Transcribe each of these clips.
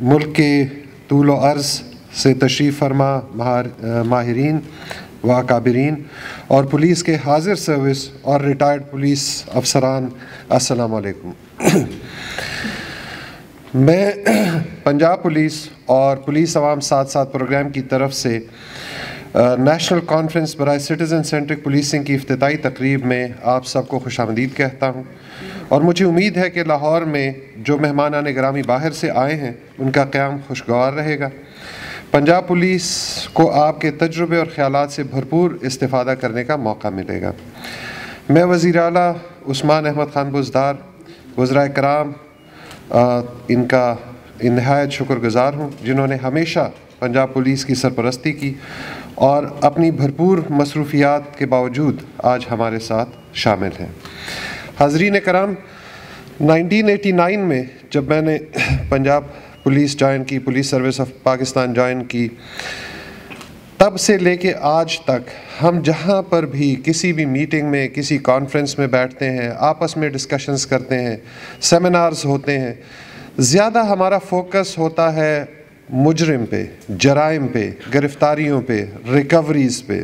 ملک کے طول و عرض سے تشریف فرما ماہرین و اکابرین اور پولیس کے حاضر سروس اور ریٹائرڈ پولیس افسران، السلام علیکم۔ میں پنجاب پولیس اور پولیس عوام ساتھ ساتھ پروگرام کی طرف سے نیشنل کانفرنس برائے سٹیزن سینٹرک پولیسنگ کی افتتاحی تقریب میں آپ سب کو خوش آمدید کہتا ہوں، اور مجھے امید ہے کہ لاہور میں جو مہمانان گرامی باہر سے آئے ہیں ان کا قیام خوشگوار رہے گا۔ پنجاب پولیس کو آپ کے تجربے اور خیالات سے بھرپور استفادہ کرنے کا موقع ملے گا۔ میں وزیر اعلیٰ عثمان احمد خان بزدار، وزراء کرام ان کا نہایت شکر گزار ہوں جنہوں نے ہمیشہ پنجاب پولیس کی سرپرستی کی اور اپنی بھرپور مصروفیات کے باوجود آج ہمارے ساتھ شامل ہیں۔ حاضرین کرام، 1989 میں جب میں نے پنجاب پولیس جوائن کی، police service of Pakistan join کی، تب سے لے کے آج تک ہم جہاں پر بھی کسی بھی میٹنگ میں، کسی کانفرنس میں بیٹھتے ہیں، آپس میں ڈسکشنز کرتے ہیں، سیمینارز ہوتے ہیں، زیادہ ہمارا فوکس ہوتا ہے مجرم پہ، جرائم پہ، گرفتاریوں پہ، ریکوریز پہ۔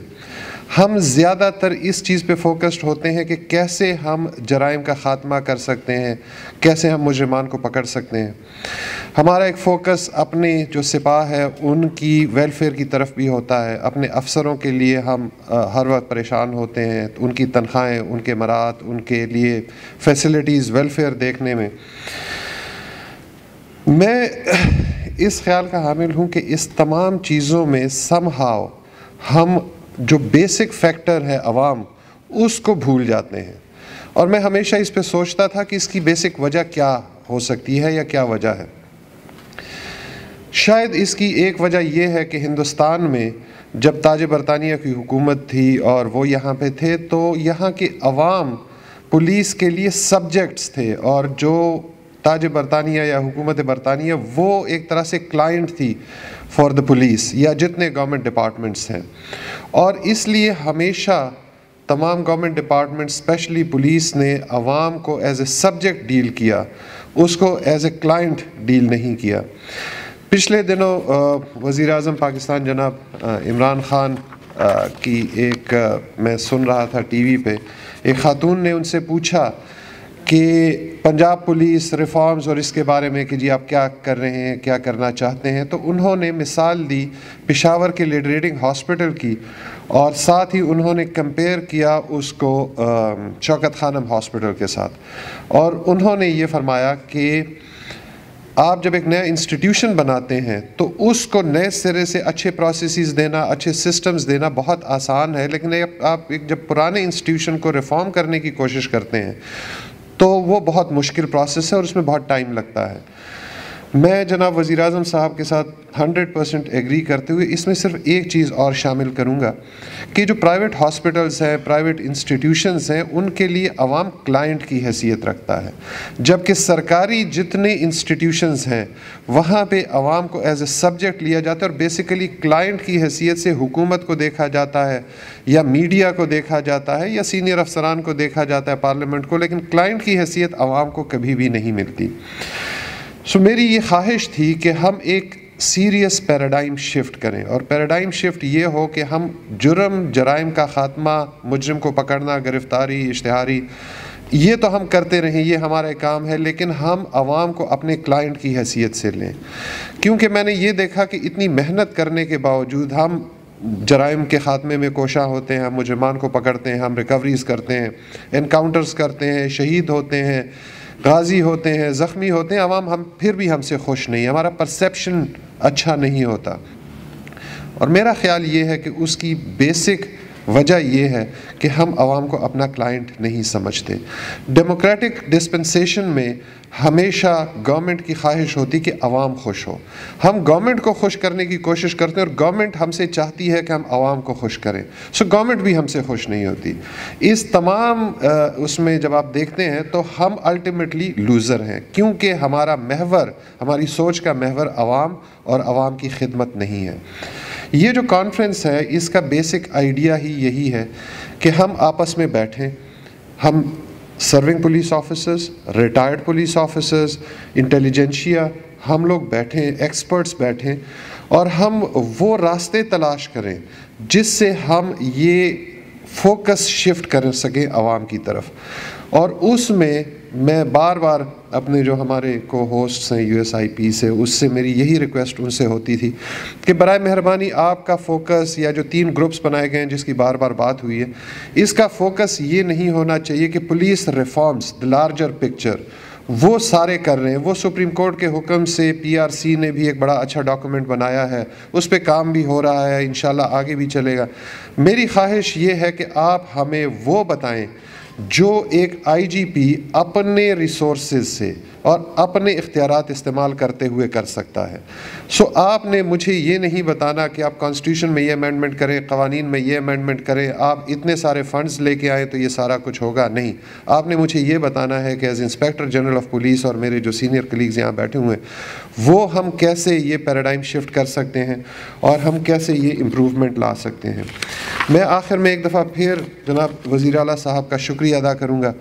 ہم زیادہ تر اس چیز پہ فوکسڈ ہوتے ہیں کہ کیسے ہم جرائم کا خاتمہ کر سکتے ہیں، کیسے ہم مجرمان کو پکڑ سکتے ہیں۔ ہمارا ایک فوکس اپنے جو سپاہ ہے ان کی ویلفیئر کی طرف بھی ہوتا ہے۔ اپنے افسروں کے لیے ہم ہر وقت پریشان ہوتے ہیں، ان کی تنخواہیں، ان کے مراعات، ان کے لیے فیسلٹیز، ویلفیئر دیکھنے میں۔ میں اس خیال کا حامل ہوں کہ اس تمام چیزوں میں سم ہاؤ ہم جو بیسک فیکٹر ہے عوام، اس کو بھول جاتے ہیں، اور میں ہمیشہ اس پہ سوچتا تھا کہ اس کی بیسک وجہ کیا ہو سکتی ہے یا کیا وجہ ہے۔ شاید اس کی ایک وجہ یہ ہے کہ ہندوستان میں جب تاج برطانیہ کی حکومت تھی اور وہ یہاں پہ تھے تو یہاں کے عوام پولیس کے لیے سبجیکٹس تھے، اور جو تاج برطانیہ یا حکومت برطانیہ وہ ایک طرح سے کلائنٹ تھی فار دا پولیس یا جتنے گورنمنٹ ڈپارٹمنٹس ہیں، اور اس لیے ہمیشہ تمام گورنمنٹ ڈپارٹمنٹ اسپیشلی پولیس نے عوام کو ایز اے سبجیکٹ ڈیل کیا، اس کو ایز اے کلائنٹ ڈیل نہیں کیا۔ پچھلے دنوں وزیر اعظم پاکستان جناب عمران خان کی ایک میں سن رہا تھا ٹی وی پہ، ایک خاتون نے ان سے پوچھا کہ پنجاب پولیس ریفارمز اور اس کے بارے میں کہ جی آپ کیا کر رہے ہیں، کیا کرنا چاہتے ہیں، تو انہوں نے مثال دی پشاور کے لیڈریڈنگ ہاسپٹل کی، اور ساتھ ہی انہوں نے کمپیئر کیا اس کو شوکت خانم ہاسپٹل کے ساتھ، اور انہوں نے یہ فرمایا کہ آپ جب ایک نیا انسٹیٹیوشن بناتے ہیں تو اس کو نئے سرے سے اچھے پروسیسز دینا، اچھے سسٹمز دینا بہت آسان ہے، لیکن آپ جب پرانے انسٹیٹیوشن کو ریفارم کرنے کی کوشش کرتے ہیں تو وہ بہت مشکل پروسیس ہے اور اس میں بہت ٹائم لگتا ہے۔ میں جناب وزیر اعظم صاحب کے ساتھ 100% ایگری کرتے ہوئے اس میں صرف ایک چیز اور شامل کروں گا کہ جو پرائیویٹ ہاسپٹلز ہیں، پرائیویٹ انسٹیٹیوشنز ہیں، ان کے لیے عوام کلائنٹ کی حیثیت رکھتا ہے، جبکہ سرکاری جتنے انسٹیٹیوشنز ہیں وہاں پہ عوام کو ایز اے سبجیکٹ لیا جاتا ہے، اور بیسیکلی کلائنٹ کی حیثیت سے حکومت کو دیکھا جاتا ہے یا میڈیا کو دیکھا جاتا ہے یا سینئر افسران کو دیکھا جاتا ہے، پارلیمنٹ کو، لیکن کلائنٹ کی حیثیت عوام کو کبھی بھی نہیں ملتی۔ میری یہ خواہش تھی کہ ہم ایک سیریس پیراڈائم شفٹ کریں، اور پیراڈائم شفٹ یہ ہو کہ ہم جرائم کا خاتمہ، مجرم کو پکڑنا، گرفتاری، اشتہاری، یہ تو ہم کرتے رہیں، یہ ہمارا کام ہے، لیکن ہم عوام کو اپنے کلائنٹ کی حیثیت سے لیں، کیونکہ میں نے یہ دیکھا کہ اتنی محنت کرنے کے باوجود ہم جرائم کے خاتمے میں کوشاں ہوتے ہیں، ہم مجرمان کو پکڑتے ہیں، ہم ریکوریز کرتے ہیں، انکاؤنٹرز کرتے ہیں، شہید ہوتے ہیں، غازی ہوتے ہیں، زخمی ہوتے ہیں، عوام پھر بھی ہم سے خوش نہیں، ہمارا پرسیپشن اچھا نہیں ہوتا۔ اور میرا خیال یہ ہے کہ اس کی بیسک وجہ یہ ہے کہ ہم عوام کو اپنا کلائنٹ نہیں سمجھتے۔ ڈیموکریٹک ڈسپنسیشن میں ہمیشہ گورنمنٹ کی خواہش ہوتی کہ عوام خوش ہو، ہم گورنمنٹ کو خوش کرنے کی کوشش کرتے ہیں، اور گورنمنٹ ہم سے چاہتی ہے کہ ہم عوام کو خوش کریں، گورنمنٹ بھی ہم سے خوش نہیں ہوتی۔ اس تمام اس میں جب آپ دیکھتے ہیں تو ہم الٹیمیٹلی لوزر ہیں، کیونکہ ہمارا محور، ہماری سوچ کا محور عوام اور عوام کی خدمت نہیں ہے۔ یہ جو کانفرنس ہے اس کا بیسک آئیڈیا ہی یہی ہے کہ ہم آپس میں بیٹھیں، ہم serving police officers, retired police officers, intelligentsia, ہم لوگ بیٹھیں، ایکسپرٹس بیٹھیں اور ہم وہ راستے تلاش کریں جس سے ہم یہ فوکس شفٹ کر سکیں عوام کی طرف. اور اس میں بار بار اپنے جو ہمارے کو ہوسٹس ہیں USIP سے، اس سے میری یہی ریکویسٹ ان سے ہوتی تھی کہ برائے مہربانی آپ کا فوکس، یا جو 3 گروپس بنائے گئے ہیں جس کی بار بار بات ہوئی ہے، اس کا فوکس یہ نہیں ہونا چاہیے کہ police reforms, the larger picture وہ سارے کر رہے ہیں. وہ سپریم کورٹ کے حکم سے PRC نے بھی ایک بڑا اچھا ڈاکومنٹ بنایا ہے، اس پہ کام بھی ہو رہا ہے، انشاءاللہ آگے بھی چلے گا. میری خواہش یہ ہے کہ آپ ہمیں وہ بتائیں جو ایک IGP اپنے ریسورسز سے اور اپنے اختیارات استعمال کرتے ہوئے کر سکتا ہے. آپ نے مجھے یہ نہیں بتانا کہ آپ کانسٹیٹیوشن میں یہ امینڈمنٹ کریں، قوانین میں یہ امینڈمنٹ کریں، آپ اتنے سارے فنڈز لے کے آئیں تو یہ سارا کچھ ہوگا. نہیں، آپ نے مجھے یہ بتانا ہے کہ as inspector general of police اور میرے جو سینئر کلیگز یہاں بیٹھے ہوئے ہیں، وہ ہم کیسے یہ پیراڈائم شفٹ کر سکتے ہیں اور ہم کیسے یہ امپروومنٹ لا سکتے ہیں. میں آخر میں ایک دفعہ پھر جناب وزیر اعلیٰ صاحب کا شکریہ ادا کروں گا.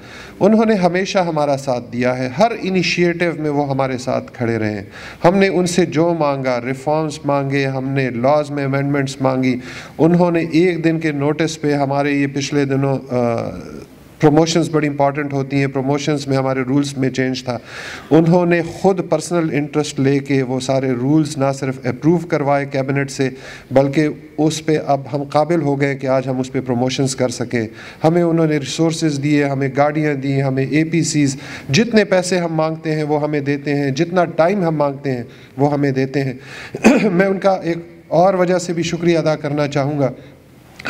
انہوں نے ہمیشہ ہمارا ساتھ دیا ہے، ہر انیشیٹو میں وہ ہمارے ساتھ کھڑے رہے. ہم نے ان سے جو مانگا، ریفارمز مانگے، ہم نے لاز میں امینڈمنٹس مانگی، انہوں نے ایک دن کے نوٹس پہ ہمارے یہ پچھلے دنوں پروموشنز بڑی امپورٹنٹ ہوتی ہیں، پروموشنز میں ہمارے رولز میں چینج تھا، انہوں نے خود پرسنل انٹرسٹ لے کے وہ سارے رولز نہ صرف اپروو کروائے کیبنٹ سے، بلکہ اس پہ اب ہم قابل ہو گئے کہ آج ہم اس پہ پروموشنز کر سکیں. ہمیں انہوں نے ریسورسز دیے، ہمیں گاڑیاں دی، ہمیں APCs، جتنے پیسے ہم مانگتے ہیں وہ ہمیں دیتے ہیں، جتنا ٹائم ہم مانگتے ہیں وہ ہمیں دیتے ہیں. میں ان کا ایک اور وجہ سے بھی شکریہ ادا کرنا چاہوں گا.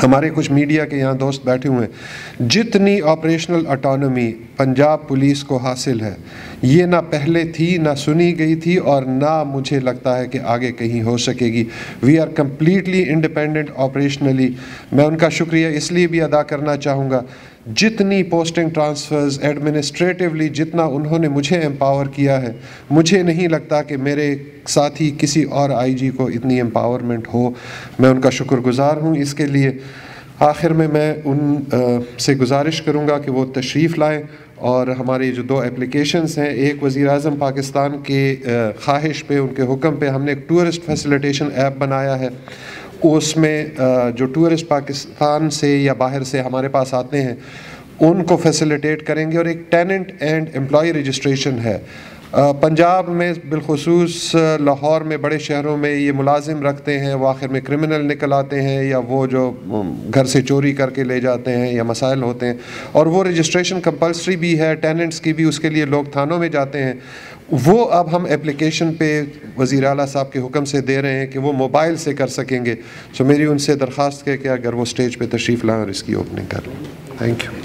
ہمارے کچھ میڈیا کے یہاں دوست بیٹھے ہوئے ہیں، جتنی آپریشنل اٹانومی پنجاب پولیس کو حاصل ہے، یہ نہ پہلے تھی، نہ سنی گئی تھی، اور نہ مجھے لگتا ہے کہ آگے کہیں ہو سکے گی. We are completely independent operationally. میں ان کا شکریہ اس لیے بھی ادا کرنا چاہوں گا، جتنی پوسٹنگ ٹرانسفرز ایڈمنسٹریٹولی جتنا انہوں نے مجھے امپاور کیا ہے، مجھے نہیں لگتا کہ میرے ساتھی کسی اور IG کو اتنی امپاورمنٹ ہو. میں ان کا شکر گزار ہوں اس کے لیے. آخر میں ان سے گزارش کروں گا کہ وہ تشریف لائیں اور ہماری جو 2 اپلیکیشنز ہیں، ایک وزیر اعظم پاکستان کے خواہش پہ، ان کے حکم پہ ہم نے ایک ٹورسٹ فیسیلیٹیشن ایپ بنایا ہے. اس میں جو ٹورسٹ پاکستان سے یا باہر سے ہمارے پاس آتے ہیں ان کو فیسیلیٹیٹ کریں گے. اور ایک ٹیننٹ اینڈ امپلائی رجسٹریشن ہے. پنجاب میں بالخصوص لاہور میں، بڑے شہروں میں یہ ملازم رکھتے ہیں، وہ آخر میں کرمنل نکل آتے ہیں، یا وہ جو گھر سے چوری کر کے لے جاتے ہیں، یا مسائل ہوتے ہیں، اور وہ رجسٹریشن کمپلسری بھی ہے، ٹیننٹس کی بھی، اس کے لیے لوگ تھانوں میں جاتے ہیں. وہ اب ہم اپلیکیشن پہ وزیر اعلیٰ صاحب کے حکم سے دے رہے ہیں کہ وہ موبائل سے کر سکیں گے. میری ان سے درخواست ہے کہ اگر وہ اسٹیج پہ تشریف لائیں اور اس کی اوپننگ کر لیں. Thank you.